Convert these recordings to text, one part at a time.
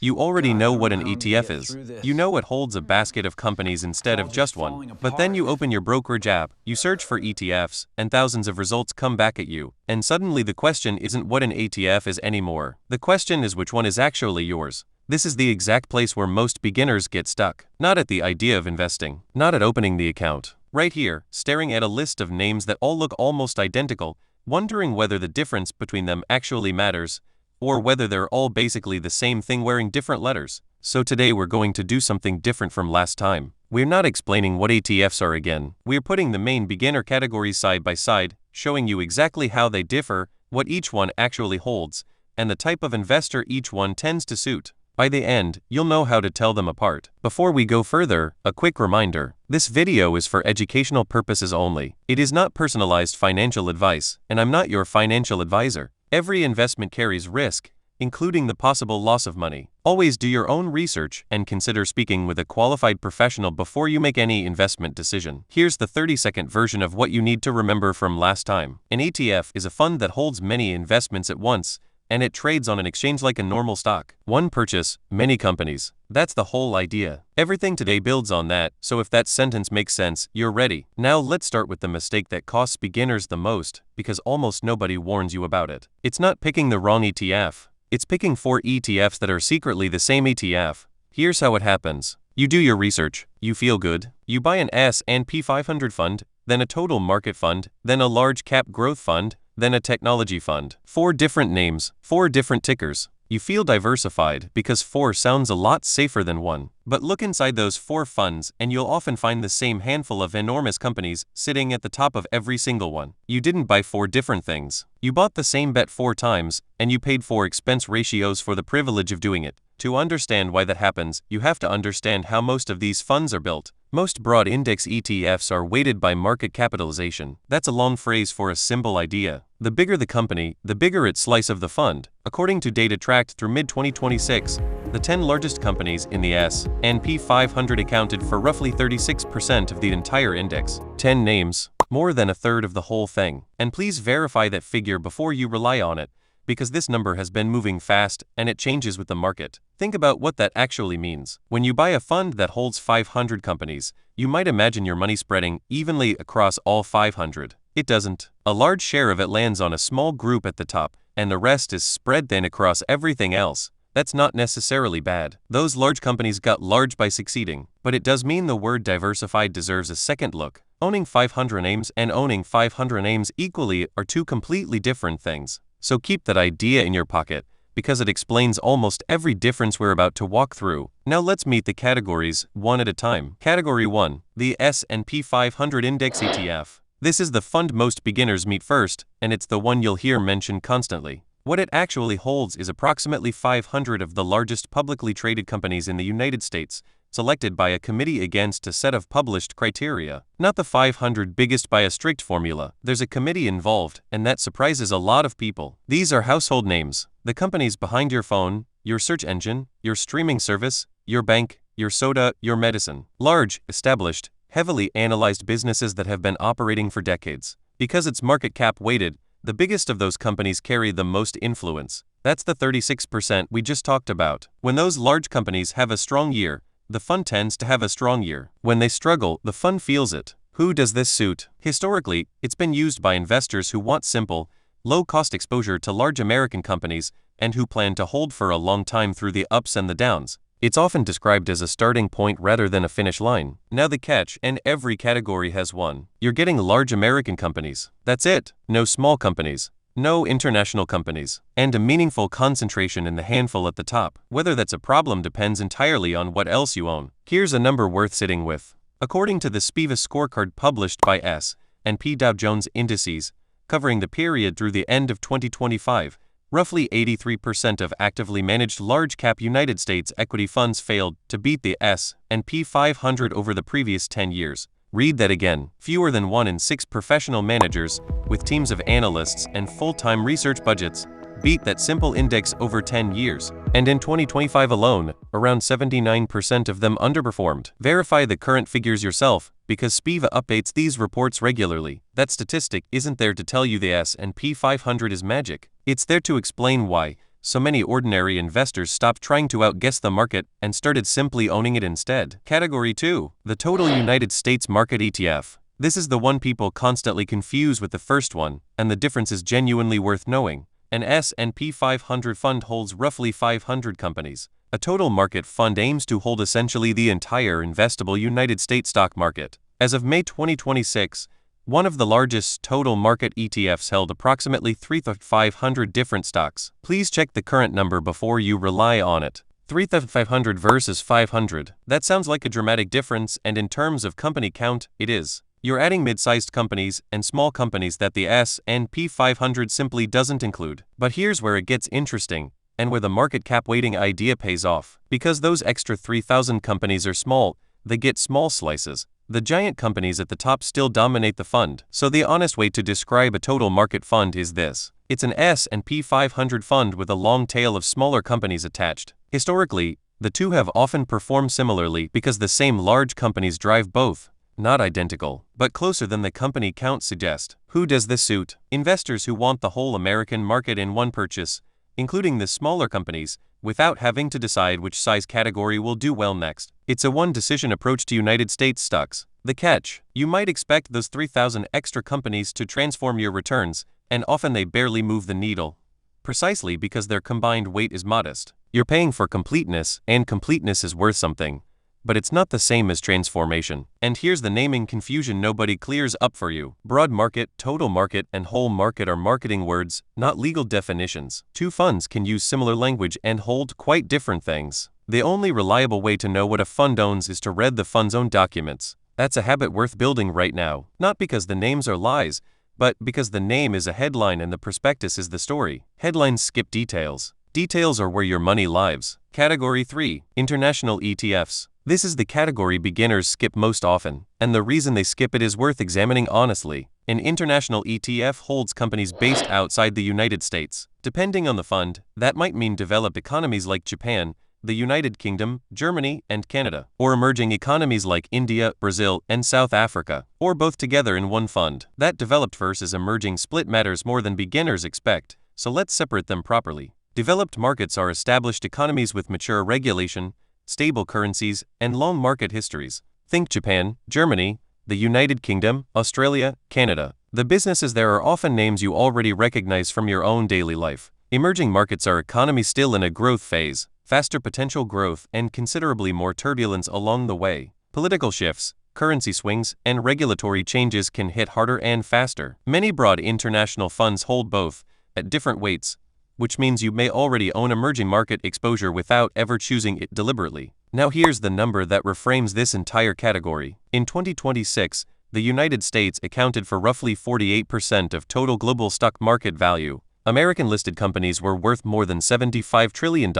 You already God, know I don't what know an how I'm gonna ETF get is. through You this. know it holds a basket of companies instead of All just just falling one. But then you apart. open your brokerage app, you search for ETFs, and thousands of results come back at you. And suddenly the question isn't what an ETF is anymore. The question is which one is actually yours. This is the exact place where most beginners get stuck. Not at the idea of investing, not at opening the account. Right here, staring at a list of names that all look almost identical, wondering whether the difference between them actually matters, or whether they're all basically the same thing wearing different letters. So today we're going to do something different from last time. We're not explaining what ETFs are again. We're putting the main beginner categories side by side, showing you exactly how they differ, what each one actually holds, and the type of investor each one tends to suit. By the end, you'll know how to tell them apart. Before we go further, a quick reminder. This video is for educational purposes only. It is not personalized financial advice, and I'm not your financial advisor. Every investment carries risk, including the possible loss of money. Always do your own research and consider speaking with a qualified professional before you make any investment decision. Here's the 30-second version of what you need to remember from last time. An ETF is a fund that holds many investments at once, and it trades on an exchange like a normal stock. One purchase, many companies. That's the whole idea. Everything today builds on that, so if that sentence makes sense, you're ready. Now let's start with the mistake that costs beginners the most, because almost nobody warns you about it. It's not picking the wrong ETF. It's picking 4 ETFs that are secretly the same ETF. Here's how it happens. You do your research, you feel good, you buy an S&P 500 fund, then a total market fund, then a large cap growth fund, then a technology fund. 4 different names, 4 different tickers. You feel diversified because 4 sounds a lot safer than 1. But look inside those 4 funds and you'll often find the same handful of enormous companies sitting at the top of every single one. You didn't buy 4 different things. You bought the same bet 4 times, and you paid 4 expense ratios for the privilege of doing it. To understand why that happens, you have to understand how most of these funds are built. Most broad index ETFs are weighted by market capitalization. That's a long phrase for a simple idea. The bigger the company, the bigger its slice of the fund. According to data tracked through mid-2026, the 10 largest companies in the S&P 500 accounted for roughly 36% of the entire index. 10 names, more than a third of the whole thing. And please verify that figure before you rely on it, because this number has been moving fast and it changes with the market. Think about what that actually means. When you buy a fund that holds 500 companies, you might imagine your money spreading evenly across all 500. It doesn't. A large share of it lands on a small group at the top, and the rest is spread thin across everything else. That's not necessarily bad. Those large companies got large by succeeding, but it does mean the word diversified deserves a second look. Owning 500 names and owning 500 names equally are 2 completely different things. So keep that idea in your pocket, because it explains almost every difference we're about to walk through. Now let's meet the categories, one at a time. Category 1. The S&P 500 Index ETF. This is the fund most beginners meet first, and it's the one you'll hear mentioned constantly. What it actually holds is approximately 500 of the largest publicly traded companies in the United States, selected by a committee against a set of published criteria. Not the 500 biggest by a strict formula. There's a committee involved, and that surprises a lot of people. These are household names, the companies behind your phone, your search engine, your streaming service, your bank, your soda, your medicine. Large, established, heavily analyzed businesses that have been operating for decades. Because it's market cap weighted, the biggest of those companies carry the most influence. That's the 36% we just talked about. When those large companies have a strong year, the fund tends to have a strong year. When they struggle, the fund feels it. Who does this suit? Historically, it's been used by investors who want simple, low-cost exposure to large American companies and who plan to hold for a long time through the ups and the downs. It's often described as a starting point rather than a finish line. Now the catch, and every category has one. You're getting large American companies. That's it. No small companies. No international companies, and a meaningful concentration in the handful at the top. Whether that's a problem depends entirely on what else you own. Here's a number worth sitting with. According to the SPIVA scorecard published by S&P Dow Jones Indices, covering the period through the end of 2025, roughly 83% of actively managed large-cap United States equity funds failed to beat the S&P 500 over the previous 10 years. Read that again. Fewer than 1 in 6 professional managers, with teams of analysts and full-time research budgets, beat that simple index over 10 years. And in 2025 alone, around 79% of them underperformed. Verify the current figures yourself, because SPIVA updates these reports regularly. That statistic isn't there to tell you the S&P 500 is magic. It's there to explain why, so many ordinary investors stopped trying to outguess the market and started simply owning it instead. Category 2. The Total United States Market ETF. This is the one people constantly confuse with the first one, and the difference is genuinely worth knowing. An S&P 500 fund holds roughly 500 companies. A total market fund aims to hold essentially the entire investable United States stock market. As of May 2026, one of the largest total market ETFs held approximately 3,500 different stocks. Please check the current number before you rely on it. 3,500 versus 500. That sounds like a dramatic difference, and in terms of company count, it is. You're adding mid-sized companies and small companies that the S&P 500 simply doesn't include. But here's where it gets interesting, and where the market cap weighting idea pays off. Because those extra 3,000 companies are small, they get small slices. The giant companies at the top still dominate the fund. So the honest way to describe a total market fund is this. It's an S&P 500 fund with a long tail of smaller companies attached. Historically, the two have often performed similarly because the same large companies drive both. Not identical, but closer than the company count suggest. Who does this suit? Investors who want the whole American market in one purchase, including the smaller companies, without having to decide which size category will do well next. It's a one-decision approach to United States stocks. The catch: you might expect those 3,000 extra companies to transform your returns, and often they barely move the needle. Precisely because their combined weight is modest. You're paying for completeness, and completeness is worth something. But it's not the same as transformation. And here's the naming confusion nobody clears up for you. Broad market, total market, and whole market are marketing words, not legal definitions. Two funds can use similar language and hold quite different things. The only reliable way to know what a fund owns is to read the fund's own documents. That's a habit worth building right now. Not because the names are lies, but because the name is a headline and the prospectus is the story. Headlines skip details. Details are where your money lives. Category 3. International ETFs. This is the category beginners skip most often, and the reason they skip it is worth examining honestly. An international ETF holds companies based outside the United States. Depending on the fund, that might mean developed economies like Japan, the United Kingdom, Germany, and Canada, or emerging economies like India, Brazil, and South Africa, or both together in one fund. That developed versus emerging split matters more than beginners expect, so let's separate them properly. Developed markets are established economies with mature regulation, stable currencies, and long market histories. Think Japan, Germany, the United Kingdom, Australia, Canada. The businesses there are often names you already recognize from your own daily life. Emerging markets are economies still in a growth phase, faster potential growth, and considerably more turbulence along the way. Political shifts, currency swings, and regulatory changes can hit harder and faster. Many broad international funds hold both, at different weights, which means you may already own emerging market exposure without ever choosing it deliberately. Now here's the number that reframes this entire category. In 2026, the United States accounted for roughly 48% of total global stock market value. American-listed companies were worth more than $75 trillion.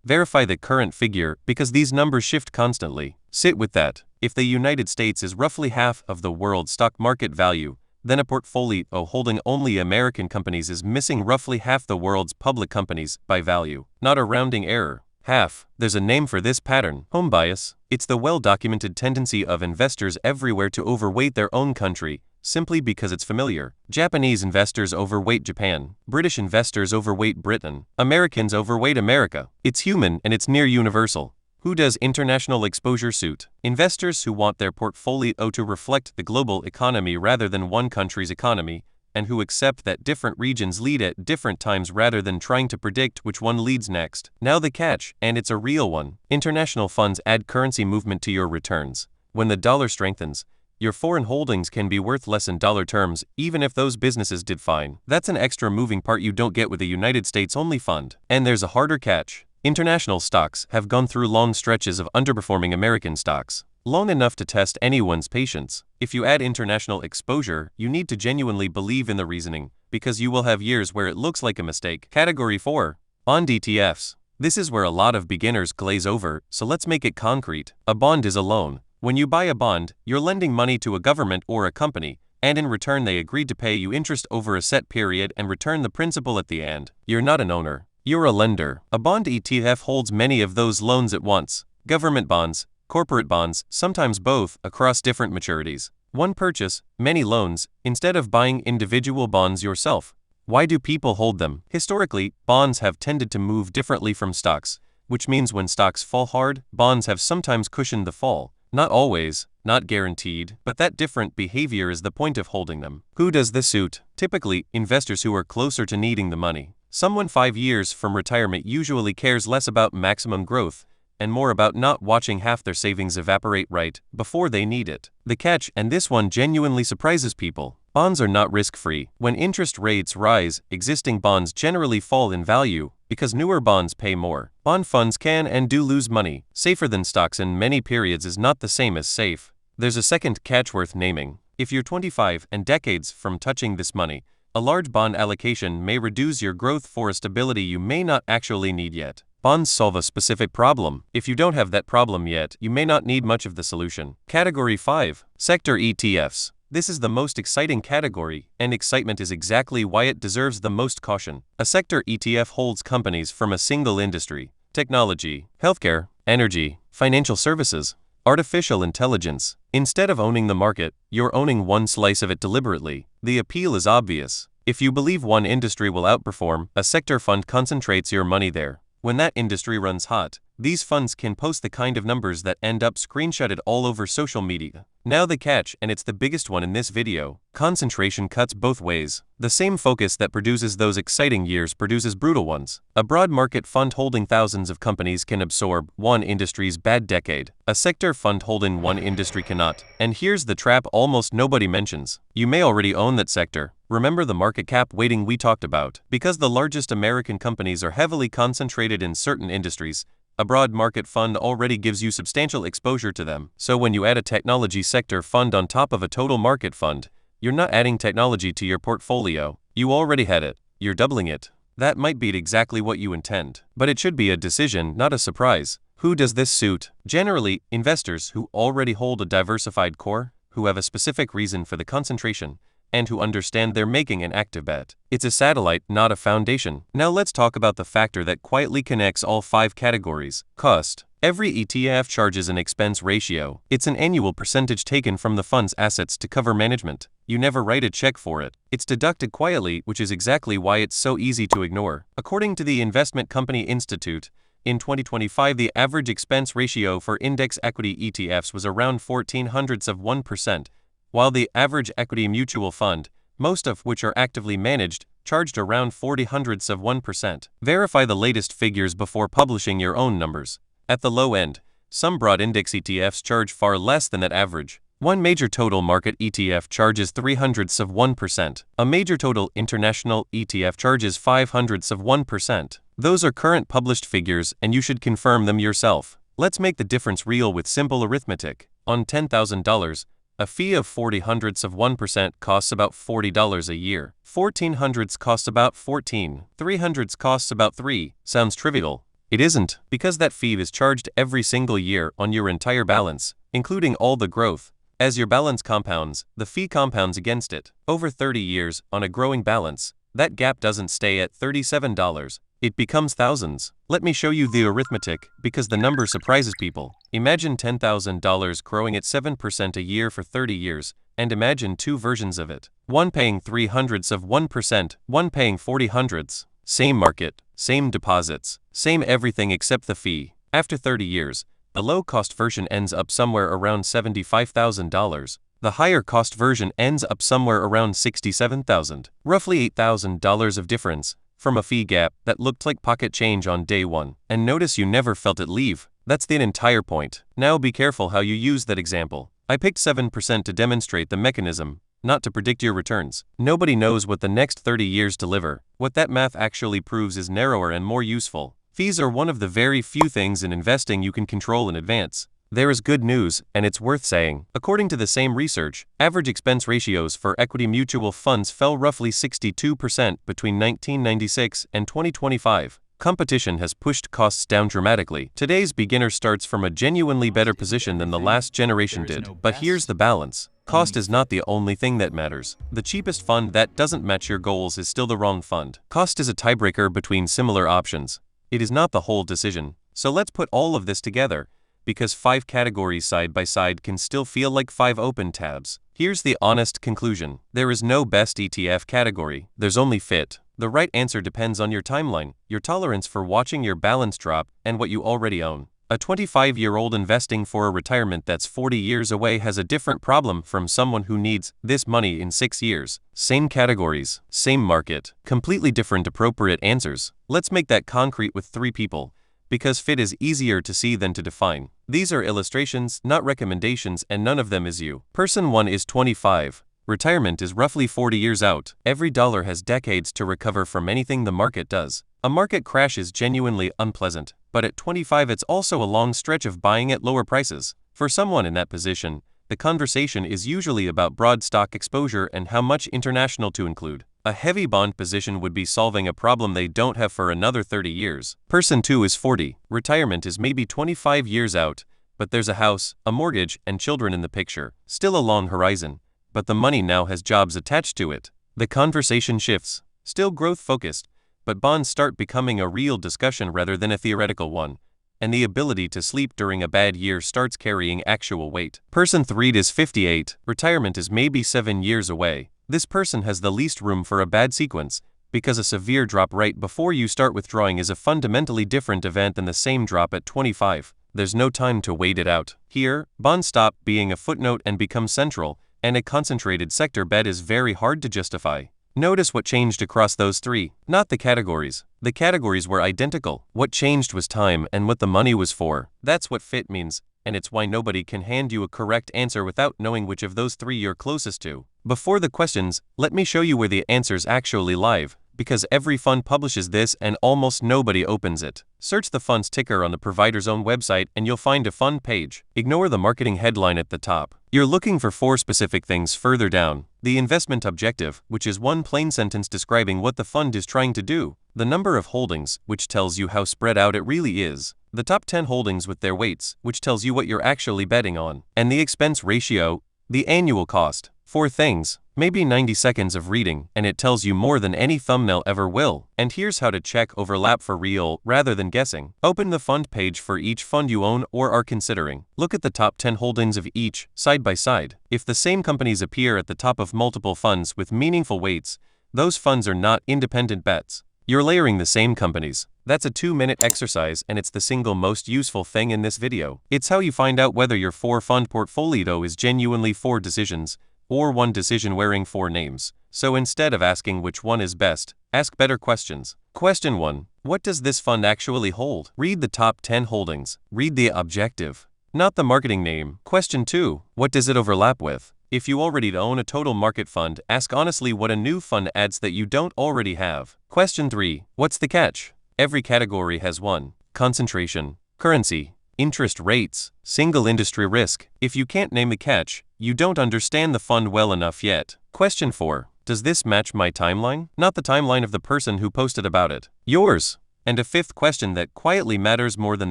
Verify the current figure because these numbers shift constantly. Sit with that. If the United States is roughly half of the world's stock market value, then a portfolio holding only American companies is missing roughly half the world's public companies by value. Not a rounding error. Half. There's a name for this pattern: home bias. It's the well-documented tendency of investors everywhere to overweight their own country, simply because it's familiar. Japanese investors overweight Japan. British investors overweight Britain. Americans overweight America. It's human and it's near universal. Who does international exposure suit? Investors who want their portfolio to reflect the global economy rather than one country's economy, and who accept that different regions lead at different times rather than trying to predict which one leads next. Now the catch, and it's a real one. International funds add currency movement to your returns. When the dollar strengthens, your foreign holdings can be worth less in dollar terms, even if those businesses did fine. That's an extra moving part you don't get with a United States-only fund. And there's a harder catch. International stocks have gone through long stretches of underperforming American stocks, long enough to test anyone's patience. If you add international exposure, you need to genuinely believe in the reasoning, because you will have years where it looks like a mistake. Category 4. Bond ETFs. This is where a lot of beginners glaze over, so let's make it concrete. A bond is a loan. When you buy a bond, you're lending money to a government or a company, and in return they agreed to pay you interest over a set period and return the principal at the end. You're not an owner. You're a lender. A bond ETF holds many of those loans at once. Government bonds, corporate bonds, sometimes both, across different maturities. One purchase, many loans, instead of buying individual bonds yourself. Why do people hold them? Historically, bonds have tended to move differently from stocks, which means when stocks fall hard, bonds have sometimes cushioned the fall. Not always, not guaranteed, but that different behavior is the point of holding them. Who does this suit? Typically, investors who are closer to needing the money. Someone 5 years from retirement usually cares less about maximum growth and more about not watching half their savings evaporate right before they need it. The catch, and this one genuinely surprises people: bonds are not risk-free. When interest rates rise, existing bonds generally fall in value because newer bonds pay more. Bond funds can and do lose money. Safer than stocks in many periods is not the same as safe. There's a second catch worth naming. If you're 25 and decades from touching this money, a large bond allocation may reduce your growth for a stability you may not actually need yet. Bonds solve a specific problem. If you don't have that problem yet, you may not need much of the solution. Category 5. Sector ETFs. This is the most exciting category, and excitement is exactly why it deserves the most caution. A sector ETF holds companies from a single industry: technology, healthcare, energy, financial services, artificial intelligence. Instead of owning the market, you're owning one slice of it deliberately. The appeal is obvious. If you believe one industry will outperform, a sector fund concentrates your money there. When that industry runs hot, these funds can post the kind of numbers that end up screenshotted all over social media. Now the catch, and it's the biggest one in this video: concentration cuts both ways. The same focus that produces those exciting years produces brutal ones. A broad market fund holding thousands of companies can absorb one industry's bad decade. A sector fund holding one industry cannot. And here's the trap almost nobody mentions: you may already own that sector. Remember the market cap weighting we talked about? Because the largest American companies are heavily concentrated in certain industries, a broad market fund already gives you substantial exposure to them. So when you add a technology sector fund on top of a total market fund, you're not adding technology to your portfolio. You already had it. You're doubling it. That might be exactly what you intend, but it should be a decision, not a surprise. Who does this suit? Generally, investors who already hold a diversified core, who have a specific reason for the concentration, and who understand they're making an active bet. It's a satellite, not a foundation. Now let's talk about the factor that quietly connects all 5 categories: cost. Every ETF charges an expense ratio. It's an annual percentage taken from the fund's assets to cover management. You never write a check for it. It's deducted quietly, which is exactly why it's so easy to ignore. According to the Investment Company Institute, in 2025 the average expense ratio for index equity ETFs was around 0.14%, while the average equity mutual fund, most of which are actively managed, charged around 0.40%. Verify the latest figures before publishing your own numbers. At the low end, some broad index ETFs charge far less than that average. One major total market ETF charges 0.03%. A major total international ETF charges 0.05%. Those are current published figures, and you should confirm them yourself. Let's make the difference real with simple arithmetic. On $10,000, a fee of 0.04% costs about $40 a year. 1,400s costs about 14. 300s costs about 3. Sounds trivial. It isn't, because that fee is charged every single year on your entire balance, including all the growth. As your balance compounds, the fee compounds against it. Over 30 years, on a growing balance, that gap doesn't stay at $37. It becomes thousands. Let me show you the arithmetic, because the number surprises people. Imagine $10,000 growing at 7% a year for 30 years, and imagine 2 versions of it. One paying 0.03%, one paying 0.40. Same market, same deposits, same everything except the fee. After 30 years, the low-cost version ends up somewhere around $75,000. The higher-cost version ends up somewhere around $67,000. Roughly $8,000 of difference from a fee gap that looked like pocket change on day one. And notice you never felt it leave. That's the entire point. Now be careful how you use that example. I picked 7% to demonstrate the mechanism, not to predict your returns. Nobody knows what the next 30 years deliver. What that math actually proves is narrower and more useful. Fees are one of the very few things in investing you can control in advance. There is good news, and it's worth saying. According to the same research, average expense ratios for equity mutual funds fell roughly 62% between 1996 and 2025. Competition has pushed costs down dramatically. Today's beginner starts from a genuinely better position than the last generation did. But here's the balance. Cost is not the only thing that matters. The cheapest fund that doesn't match your goals is still the wrong fund. Cost is a tiebreaker between similar options. It is not the whole decision. So let's put all of this together, because 5 categories side by side can still feel like 5 open tabs. Here's the honest conclusion. There is no best ETF category, there's only fit. The right answer depends on your timeline, your tolerance for watching your balance drop, and what you already own. A 25-year-old investing for a retirement that's 40 years away has a different problem from someone who needs this money in 6 years. Same categories, same market, completely different appropriate answers. Let's make that concrete with 3 people, because fit is easier to see than to define. These are illustrations, not recommendations, and none of them is you. Person 1 is 25. Retirement is roughly 40 years out. Every dollar has decades to recover from anything the market does. A market crash is genuinely unpleasant, but at 25 it's also a long stretch of buying at lower prices. For someone in that position, the conversation is usually about broad stock exposure and how much international to include. A heavy bond position would be solving a problem they don't have for another 30 years. Person 2 is 40. Retirement is maybe 25 years out, but there's a house, a mortgage, and children in the picture. Still a long horizon, but the money now has jobs attached to it. The conversation shifts. Still growth-focused, but bonds start becoming a real discussion rather than a theoretical one, and the ability to sleep during a bad year starts carrying actual weight. Person 3 is 58. Retirement is maybe 7 years away. This person has the least room for a bad sequence, because a severe drop right before you start withdrawing is a fundamentally different event than the same drop at 25. There's no time to wait it out. Here, bonds stop being a footnote and become central, and a concentrated sector bet is very hard to justify. Notice what changed across those 3, not the categories. The categories were identical. What changed was time and what the money was for. That's what fit means, and it's why nobody can hand you a correct answer without knowing which of those 3 you're closest to. Before the questions, let me show you where the answers actually live, because every fund publishes this and almost nobody opens it. Search the fund's ticker on the provider's own website and you'll find a fund page. Ignore the marketing headline at the top. You're looking for 4 specific things further down. The investment objective, which is one plain sentence describing what the fund is trying to do. The number of holdings, which tells you how spread out it really is. The top 10 holdings with their weights, which tells you what you're actually betting on. And the expense ratio, the annual cost. 4 things, maybe 90 seconds of reading, and it tells you more than any thumbnail ever will. And here's how to check overlap for real, rather than guessing. Open the fund page for each fund you own or are considering. Look at the top 10 holdings of each, side by side. If the same companies appear at the top of multiple funds with meaningful weights, those funds are not independent bets. You're layering the same companies. That's a 2-minute exercise and it's the single most useful thing in this video. It's how you find out whether your 4-fund portfolio is genuinely 4 decisions, or 1 decision wearing 4 names. So instead of asking which one is best, ask better questions. Question 1. What does this fund actually hold? Read the top 10 holdings. Read the objective, not the marketing name. Question 2. What does it overlap with? If you already own a total market fund, ask honestly what a new fund adds that you don't already have. Question 3. What's the catch? Every category has one. Concentration, currency, interest rates, single industry risk. If you can't name the catch, you don't understand the fund well enough yet. Question 4. Does this match my timeline? Not the timeline of the person who posted about it. Yours. And a 5th question that quietly matters more than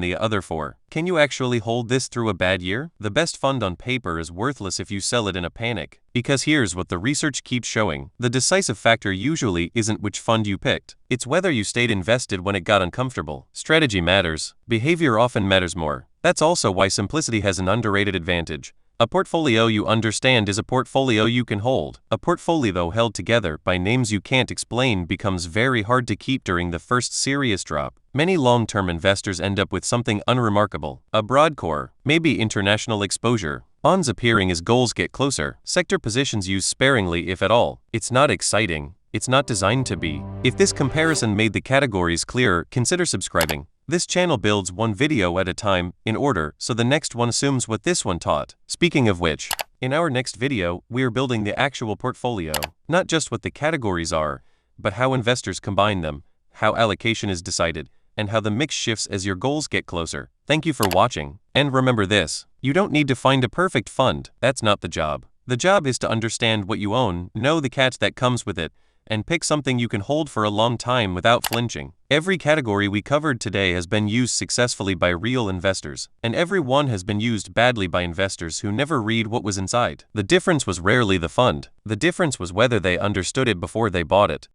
the other 4. Can you actually hold this through a bad year? The best fund on paper is worthless if you sell it in a panic. Because here's what the research keeps showing. The decisive factor usually isn't which fund you picked. It's whether you stayed invested when it got uncomfortable. Strategy matters. Behavior often matters more. That's also why simplicity has an underrated advantage. A portfolio you understand is a portfolio you can hold. A portfolio held together by names you can't explain becomes very hard to keep during the first serious drop. Many long-term investors end up with something unremarkable. A broad core, maybe international exposure. Bonds appearing as goals get closer. Sector positions used sparingly if at all. It's not exciting. It's not designed to be. If this comparison made the categories clearer, consider subscribing. This channel builds one video at a time, in order, so the next one assumes what this one taught. Speaking of which, in our next video, we're building the actual portfolio. Not just what the categories are, but how investors combine them, how allocation is decided, and how the mix shifts as your goals get closer. Thank you for watching, and remember this, you don't need to find a perfect fund, that's not the job. The job is to understand what you own, know the catch that comes with it, and pick something you can hold for a long time without flinching. Every category we covered today has been used successfully by real investors, and every one has been used badly by investors who never read what was inside. The difference was rarely the fund. The difference was whether they understood it before they bought it.